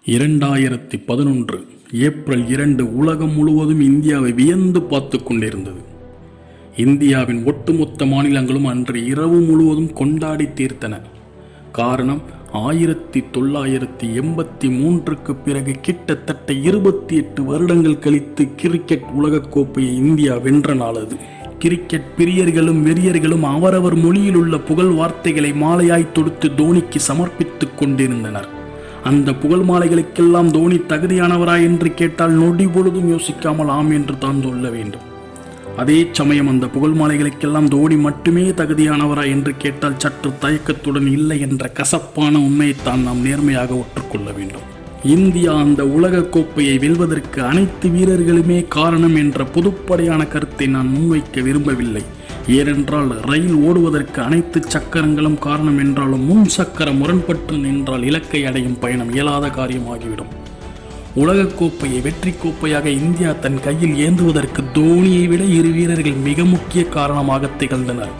2011 April 2 உலகம் முழுவதும் இந்தியாவை வியந்து பார்த்து கொண்டிருந்தது. இந்தியாவின் ஒட்டுமொத்த மாநிலங்களும் அன்று இரவு முழுவதும் கொண்டாடி தீர்த்தன. காரணம், 1983க்கு பிறகு கிட்டத்தட்ட 28 வருடங்கள் கழித்து கிரிக்கெட் உலகக்கோப்பையை இந்தியா வென்ற நாள் அது. கிரிக்கெட் பிரியர்களும் வெறியர்களும் அவரவர் மொழியில் உள்ள புகழ் வார்த்தைகளை மாலையாய் தொடுத்து தோனிக்கு சமர்ப்பித்துக் கொண்டிருந்தனர். அந்த புகழ் மாலைகளுக்கெல்லாம் தோனி தகுதியானவரா என்று கேட்டால் நொடி பொழுதும் யோசிக்காமல் ஆம் என்று தான் சொல்ல வேண்டும். அதே சமயம் அந்த புகழ் மாலைகளுக்கெல்லாம் தோனி மட்டுமே தகுதியானவரா என்று கேட்டால் சற்று தயக்கத்துடன் இல்லை என்ற கசப்பான உண்மையைத்தான் நாம் நேர்மையாக ஒற்றுக்கொள்ள வேண்டும். இந்தியா அந்த உலக கோப்பையை வெல்வதற்கு அனைத்து வீரர்களுமே காரணம் என்ற பொதுப்படையான கருத்தை நான் முன்வைக்க விரும்பவில்லை. ஏனென்றால் ரயில் ஓடுவதற்கு அனைத்து சக்கரங்களும் காரணம் என்றாலும் முன் சக்கரம் முரண்பட்டு நின்றால் இலக்கை அடையும் பயணம் இயலாத காரியமாகிவிடும். உலகக்கோப்பையை வெற்றி கோப்பையாக இந்தியா தன் கையில் ஏந்துவதற்கு தோனியை விட இரு வீரர்கள் மிக முக்கிய காரணமாக திகழ்ந்தனர்.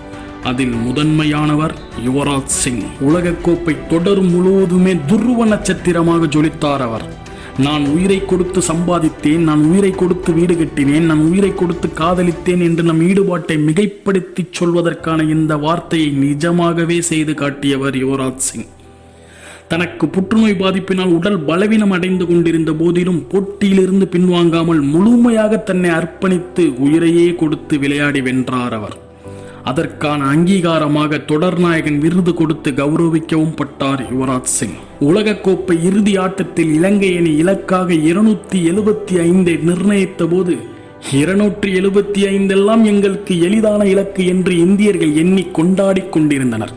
அதில் முதன்மையானவர் யுவராஜ் சிங். உலகக்கோப்பை தொடர் முழுவதுமே துருவ நட்சத்திரமாக ஜொலித்தார் அவர். நான் உயிரை கொடுத்து சம்பாதித்தேன், நான் உயிரை கொடுத்து வீடு கட்டினேன், நான் உயிரை கொடுத்து காதலித்தேன் என்று நம் ஈடுபாட்டை மிகைப்படுத்தி சொல்வதற்கான இந்த வார்த்தையை நிஜமாகவே செய்து காட்டியவர் யுவராஜ் சிங். தனக்கு புற்றுநோய் பாதிப்பினால் உடல் பலவீனம் அடைந்து கொண்டிருந்த போதிலும் போட்டியிலிருந்து பின்வாங்காமல் முழுமையாக தன்னை அர்ப்பணித்து உயிரையே கொடுத்து விளையாடி வென்றார் அவர். அதற்கான அங்கீகாரமாக தொடர்நாயகன் விருது கொடுத்து கௌரவிக்கவும் பட்டார் யுவராஜ் சிங். உலகக்கோப்பை இறுதி ஆட்டத்தில் இலங்கை அணி இலக்காக 275 நிர்ணயித்த போது 275 எல்லாம் எங்களுக்கு எளிதான இலக்கு என்று இந்தியர்கள் எண்ணி கொண்டாடி கொண்டிருந்தனர்.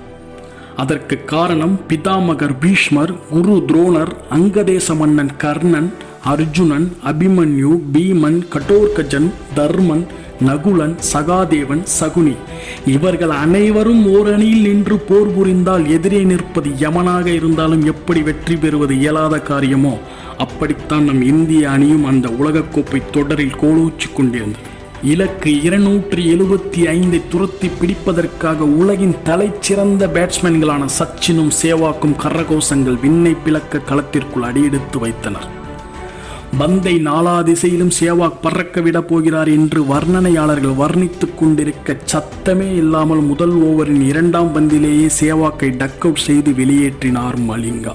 அதற்கு காரணம் பிதாமகர் பீஷ்மர், குரு துரோணர், அங்கதேச மன்னன் கர்ணன், அர்ஜுனன், அபிமன்யு, பீமன், கடோர்கஜன், தர்மன், நகுலன், சகாதேவன், சகுனி இவர்கள் அனைவரும் ஓர் அணியில் நின்று போர் புரிந்தால் எதிரே நிற்பது யமனாக இருந்தாலும் எப்படி வெற்றி பெறுவது இயலாத காரியமோ அப்படித்தான் நம் இந்திய அணியும் அந்த உலகக்கோப்பை தொடரில் கோலோச்சு கொண்டிருந்தது. இலக்கு 275 துரத்தி பிடிப்பதற்காக உலகின் தலைச்சிறந்த பேட்ஸ்மேன்களான சச்சினும் சேவாக்கும் கரகோஷங்கள் விண்ணை பிளக்க களத்திற்குள் அடியெடுத்து வைத்தனர். பந்தை நாலா திசையிலும் சேவாக் பறக்க விட போகிறார் என்று வர்ணனையாளர்கள் வர்ணித்துக் கொண்டிருக்க சத்தமே இல்லாமல் முதல் ஓவரின் 2ஆம் பந்திலேயே சேவாக்கை டக் அவுட் செய்து வெளியேற்றினார் மலிங்கா.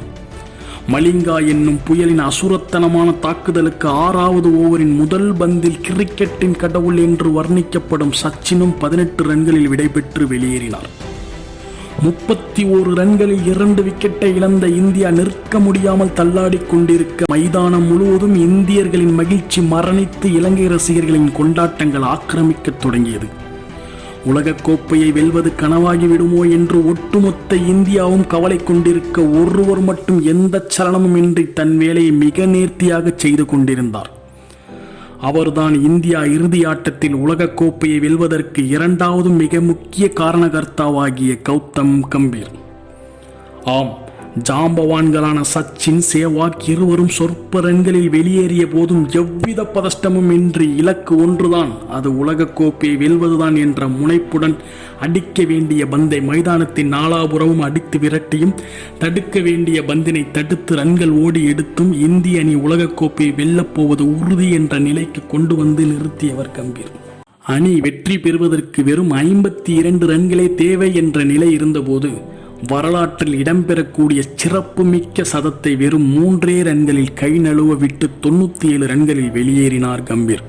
மலிங்கா என்னும் புயலின் அசுரத்தனமான தாக்குதலுக்கு 6வது ஓவரின் முதல் பந்தில் கிரிக்கெட்டின் கடவுள் என்று வர்ணிக்கப்படும் சச்சினும் 18 ரன்களில் விடைபெற்று வெளியேறினார். 31 ரன்களில் 2 விக்கெட்டை இழந்த இந்தியா நிற்க முடியாமல் தள்ளாடி கொண்டிருக்க மைதானம் முழுவதும் இந்தியர்களின் மகிழ்ச்சி மரணித்து இலங்கை ரசிகர்களின் கொண்டாட்டங்கள் ஆக்கிரமிக்க தொடங்கியது. உலகக்கோப்பையை வெல்வது கனவாகி விடுமோ என்று ஒட்டுமொத்த இந்தியாவும் கவலை கொண்டிருக்க ஒருவர் மட்டும் எந்த சலனமும் இன்றி தன் வேலையை மிக நேர்த்தியாக செய்து கொண்டிருந்தார். அவர்தான் இந்தியா இறுதி ஆட்டத்தில் உலகக்கோப்பையை வெல்வதற்கு 2வது மிக முக்கிய காரணகர்த்தாவாகிய கௌதம் கம்பீர். ஆம், ஜாம்பவான்களான சச்சின், சேவாக் இருவரும் சொற்ப ரன்களில் வெளியேறிய போதும் எவ்வித பதஷ்டமும் இன்றி இலக்கு ஒன்றுதான், அது உலகக்கோப்பையை வெல்வதுதான் என்ற முனைப்புடன் அடிக்க வேண்டிய பந்தை மைதானத்தின் நாலாபுறமும் அடித்து விரட்டியும் தடுக்க வேண்டிய பந்தினை தடுத்து ரன்கள் ஓடி எடுத்தும் இந்திய அணி உலகக்கோப்பையை வெல்லப்போவது உறுதி என்ற நிலைக்கு கொண்டு வந்து நிறுத்தியவர் கம்பீர். அணி வெற்றி பெறுவதற்கு வெறும் 52 ரன்களே தேவை என்ற நிலை இருந்தபோது வரலாற்றில் இடம்பெறக்கூடிய சிறப்பு மிக்க சதத்தை வெறும் 3 ரன்களில் கை நழுவ விட்டு 97 ரன்களில் வெளியேறினார் கம்பீர்.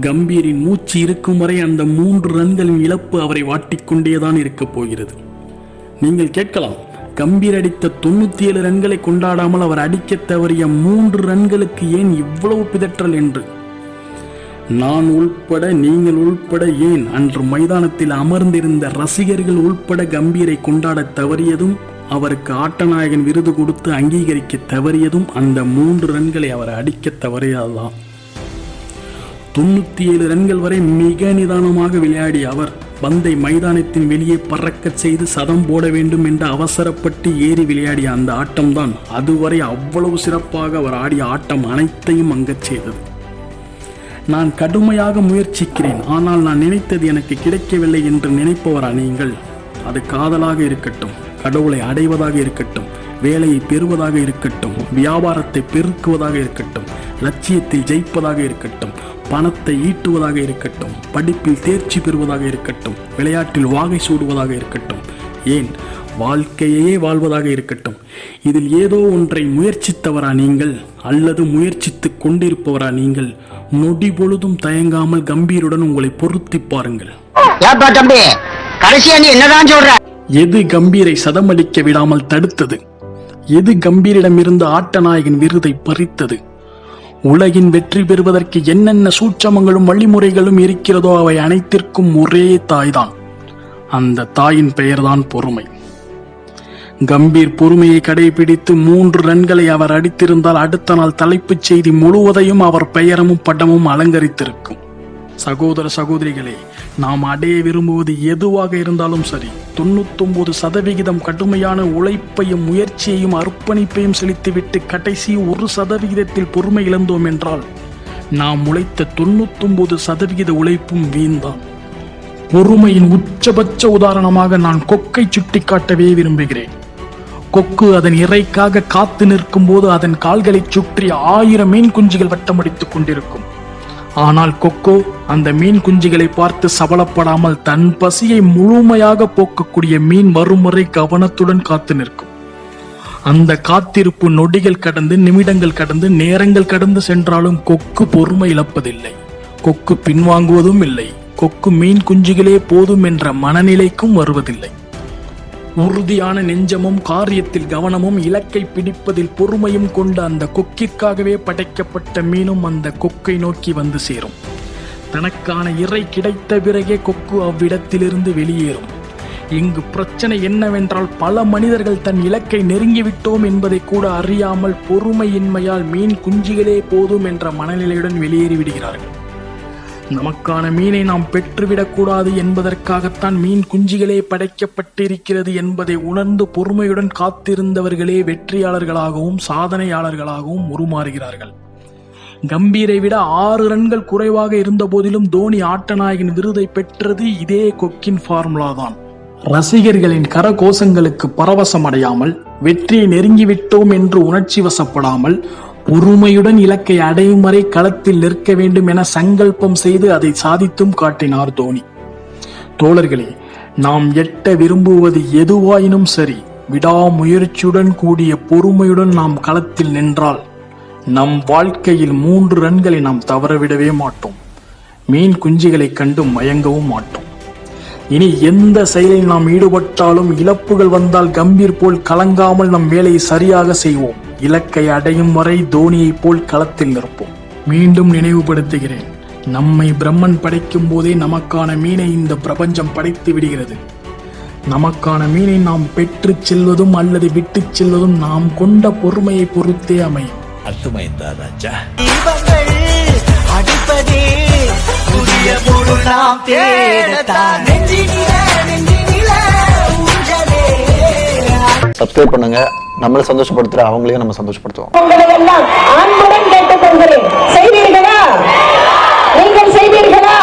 கம்பீரின் மூச்சு இருக்கும் வரை அந்த 3 ரன்களின் இழப்பு அவரை வாட்டிக்கொண்டேதான் இருக்கப் போகிறது. நீங்கள் கேட்கலாம், கம்பீர் அடித்த 97 ரன்களை கொண்டாடாமல் அவர் அடிக்க தவறிய 3 ரன்களுக்கு ஏன் இவ்வளவு பிதற்றல் என்று. நான் உள்பட, நீங்கள் உள்பட, ஏன் அன்று மைதானத்தில் அமர்ந்திருந்த ரசிகர்கள் உள்பட கம்பீரை கொண்டாட தவறியதும், அவருக்கு ஆட்டநாயகன் விருது கொடுத்து அங்கீகரிக்க தவறியதும் அந்த 3 ரன்களை அவர் அடிக்க தவறியதுதான். 97 ரன்கள் வரை மிக நிதானமாக விளையாடிய அவர் பந்தை மைதானத்தின் வெளியே பறக்க செய்து சதம் போட வேண்டும் என்று அவசரப்பட்டு ஏறி விளையாடிய அந்த ஆட்டம்தான் அதுவரை அவ்வளவு சிறப்பாக அவர் ஆடிய ஆட்டம் அனைத்தையும் அங்கச் செய்தது. நான் கடுமையாக முயற்சிக்கிறேன், ஆனால் நான் நினைத்தது எனக்கு கிடைக்கவில்லை என்று நினைப்பவரா நீங்கள்? அது காதலாக இருக்கட்டும், கடவுளை அடைவதாக இருக்கட்டும், வேலையை பெறுவதாக இருக்கட்டும், வியாபாரத்தை பெருக்குவதாக இருக்கட்டும், லட்சியத்தில் ஜெயிப்பதாக இருக்கட்டும், பணத்தை ஈட்டுவதாக இருக்கட்டும், படிப்பில் தேர்ச்சி பெறுவதாக இருக்கட்டும், விளையாட்டில் வாகை சூடுவதாக இருக்கட்டும், ஏன் வாழ்க்கையே வாழ்வதாக இருக்கட்டும், இதில் ஏதோ ஒன்றை முயற்சித்தவரா நீங்கள் அல்லது முயற்சித்து கொண்டிருப்பவரா நீங்கள்? நொடி பொழுதும் தயங்காமல் கம்பீருடன் உங்களை பொருத்தி பாருங்கள். எது கம்பீரை சதமடிக்க விடாமல் தடுத்தது? எது கம்பீரிடமிருந்து ஆட்டநாயகன் விருதை பறித்தது? உலகின் வெற்றி பெறுவதற்கு என்னென்ன சூட்சமங்களும் வழிமுறைகளும் இருக்கிறதோ அவை அனைத்திற்கும் ஒரே தாய்தான். அந்த தாயின் பெயர்தான் பொறுமை. கம்பீர் பொறுமையை கடைபிடித்து 3 ரன்களை அவர் அடித்திருந்தால் அடுத்த நாள் தலைப்புச் செய்தி முழுவதையும் அவர் பெயரமும் படமும் அலங்கரித்திருக்கும். சகோதர சகோதரிகளே, நாம் அடைய விரும்புவது எதுவாக இருந்தாலும் சரி, 99% கடுமையான உழைப்பையும் முயற்சியையும் அர்ப்பணிப்பையும் செலுத்திவிட்டு கடைசி 1% பொறுமை இழந்தோம் என்றால் நாம் உழைத்த 99% உழைப்பும் வீண்தான். பொறுமையின் உச்சபட்ச உதாரணமாக நான் கொக்கை சுட்டிக்காட்டவே விரும்புகிறேன். கொக்கு அதன் இறைக்காக காத்து நிற்கும் போது அதன் கால்களை சுற்றி 1000 மீன் குஞ்சுகள் வட்டமடித்துக் கொண்டிருக்கும். ஆனால் கொக்கோ அந்த மீன் குஞ்சுகளை பார்த்து சபலப்படாமல் தன் பசியை முழுமையாக போக்கக்கூடிய மீன் வரும் வரை கவனத்துடன் காத்து நிற்கும். அந்த காத்திருப்பு நொடிகள் கடந்து, நிமிடங்கள் கடந்து, நேரங்கள் கடந்து சென்றாலும் கொக்கு பொறுமை இழப்பதில்லை. கொக்கு பின்வாங்குவதும் இல்லை. கொக்கு மீன் குஞ்சுகளே போதும் என்ற மனநிலைக்கும் வருவதில்லை. உறுதியான நெஞ்சமும் காரியத்தில் கவனமும் இலக்கை பிடிப்பதில் பொறுமையும் கொண்ட அந்த கொக்கிற்காகவே படைக்கப்பட்ட மீனும் அந்த கொக்கை நோக்கி வந்து சேரும். தனக்கான இறை கிடைத்த பிறகே கொக்கு அவ்விடத்திலிருந்து வெளியேறும். இங்கு பிரச்சனை என்னவென்றால் பல மனிதர்கள் தன் இலக்கை நெருங்கிவிட்டோம் என்பதை கூட அறியாமல் பொறுமையின்மையால் மீன் குஞ்சுகளே போதும் என்ற மனநிலையுடன் வெளியேறிவிடுகிறார்கள். நமக்கான மீனை நாம் பெற்றுவிடக்கூடாது என்பதற்காகத்தான் மீன் குஞ்சுகளே படைக்கப்பட்டிருக்கிறது என்பதை உணர்ந்து பொறுமையுடன் காத்திருந்தவர்களே வெற்றியாளர்களாகவும் சாதனையாளர்களாகவும் உருமாறுகிறார்கள். கம்பீரை விட 6 ரன்கள் குறைவாக இருந்த போதிலும் தோனி ஆட்டநாயகன் விருதை பெற்றது இதே கொக்கின் ஃபார்முலா தான். ரசிகர்களின் கரகோஷங்களுக்கு பரவசமடையாமல், வெற்றியை நெருங்கிவிட்டோம் என்று உணர்ச்சி வசப்படாமல், பொறுமையுடன் இலக்கை அடையும் வரை களத்தில் நிற்க வேண்டும் என சங்கல்பம் செய்து அதை சாதித்தும் காட்டினார் தோனி. தோழர்களே, நாம் எட்ட விரும்புவது எதுவாயினும் சரி, விடாமுயற்சியுடன் கூடிய பொறுமையுடன் நாம் களத்தில் நின்றால் நம் வாழ்க்கையில் 3 ரன்களை நாம் தவறவிடவே மாட்டோம். மீன் குஞ்சுகளை கண்டு மயங்கவும் மாட்டோம். இனி எந்த செயலில் நாம் ஈடுபட்டாலும் இழப்புகள் வந்தால் கம்பீர் போல் கலங்காமல் நம் வேலையை சரியாக செய்வோம். இலக்கை அடையும் வரை தோனியை போல் களத்தில் நிற்போம். மீண்டும் நினைவுபடுத்துகிறேன், நம்மை பிரம்மன் படைக்கும் போதே நமக்கான மீனை இந்த பிரபஞ்சம் படைத்து விடுகிறது. நமக்கான மீனை நாம் பெற்று செல்வதும் அல்லது விட்டு செல்வதும் நாம் கொண்ட பொறுமையை பொறுத்தே அமையும். அர்த்தமைந்தா ராஜா? சப்ஸ்கிரைப் பண்ணுங்க. நம்மளை சந்தோஷப்படுத்துற அவங்களையும் நம்ம சந்தோஷப்படுத்துவோம். செய்வீர்களா? நீங்கள் செய்வீர்களா?